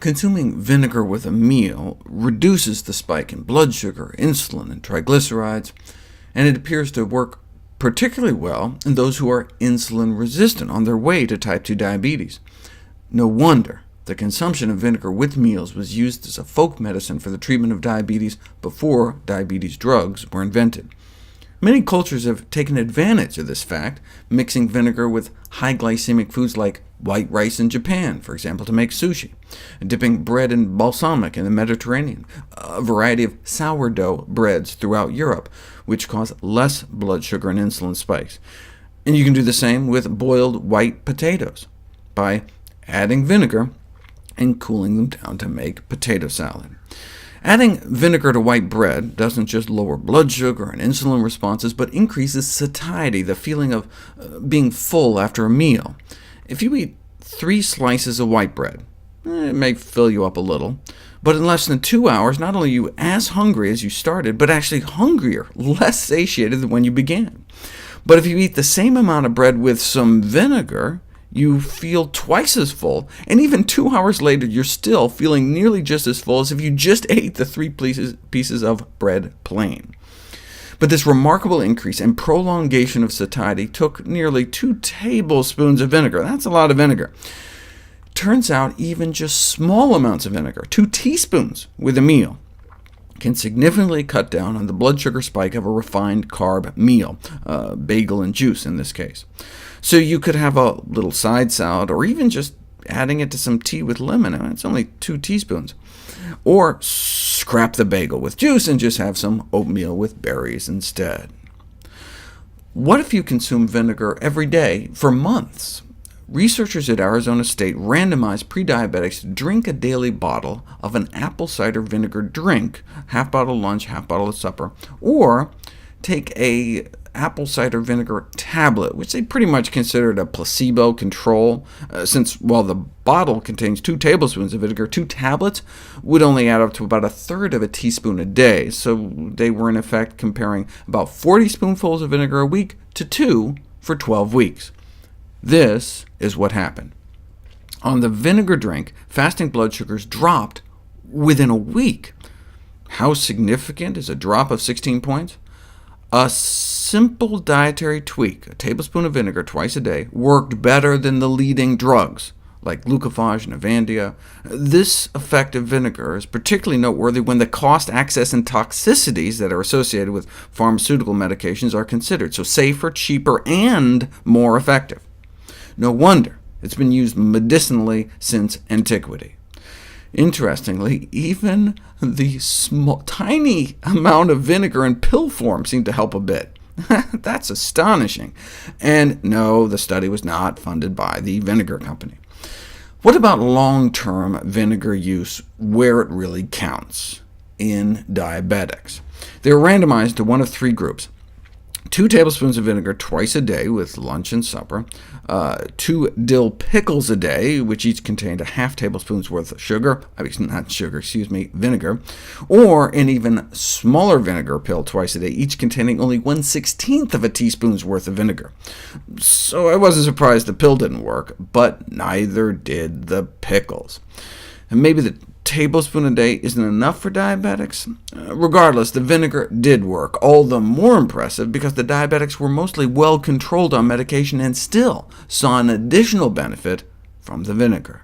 Consuming vinegar with a meal reduces the spike in blood sugar, insulin, and triglycerides, and it appears to work particularly well in those who are insulin-resistant on their way to type 2 diabetes. No wonder the consumption of vinegar with meals was used as a folk medicine for the treatment of diabetes before diabetes drugs were invented. Many cultures have taken advantage of this fact, mixing vinegar with high-glycemic foods like white rice in Japan, for example, to make sushi, dipping bread in balsamic in the Mediterranean, a variety of sourdough breads throughout Europe, which cause less blood sugar and insulin spikes. And you can do the same with boiled white potatoes, by adding vinegar and cooling them down to make potato salad. Adding vinegar to white bread doesn't just lower blood sugar and insulin responses, but increases satiety, the feeling of being full after a meal. If you eat 3 slices of white bread, it may fill you up a little, but in less than 2 hours, not only are you as hungry as you started, but actually hungrier, less satiated than when you began. But if you eat the same amount of bread with some vinegar, you feel twice as full, and even 2 hours later you're still feeling nearly just as full as if you just ate the 3 pieces of bread plain. But this remarkable increase and prolongation of satiety took nearly 2 tablespoons of vinegar. That's a lot of vinegar. Turns out even just small amounts of vinegar, 2 teaspoons with a meal, can significantly cut down on the blood sugar spike of a refined carb meal, bagel and juice in this case. So you could have a little side salad, or even just adding it to some tea with lemon. It's only 2 teaspoons. Or scrap the bagel with juice and just have some oatmeal with berries instead. What if you consume vinegar every day for months? Researchers at Arizona State randomized pre-diabetics to drink a daily bottle of an apple cider vinegar drink, half bottle lunch, half bottle at supper, or take a apple cider vinegar tablet, which they pretty much considered a placebo control, since while the bottle contains 2 tablespoons of vinegar, 2 tablets would only add up to about 1/3 of a teaspoon a day, so they were in effect comparing about 40 spoonfuls of vinegar a week to 2 for 12 weeks. This is what happened. On the vinegar drink, fasting blood sugars dropped within a week. How significant is a drop of 16 points? A simple dietary tweak, a tablespoon of vinegar twice a day, worked better than the leading drugs, like glucophage and Avandia. This effect of vinegar is particularly noteworthy when the cost, access, and toxicities that are associated with pharmaceutical medications are considered, so safer, cheaper, and more effective. No wonder it's been used medicinally since antiquity. Interestingly, even the tiny amount of vinegar in pill form seemed to help a bit. That's astonishing. And no, the study was not funded by the vinegar company. What about long-term vinegar use where it really counts? In diabetics. They were randomized to one of 3 groups. 2 tablespoons of vinegar twice a day with lunch and supper, 2 dill pickles a day, which each contained a half tablespoon's worth of vinegar, or an even smaller vinegar pill twice a day, each containing only 1/16 of a teaspoon's worth of vinegar. So I wasn't surprised the pill didn't work, but neither did the pickles. And maybe the tablespoon a day isn't enough for diabetics? Regardless, the vinegar did work, all the more impressive because the diabetics were mostly well controlled on medication and still saw an additional benefit from the vinegar.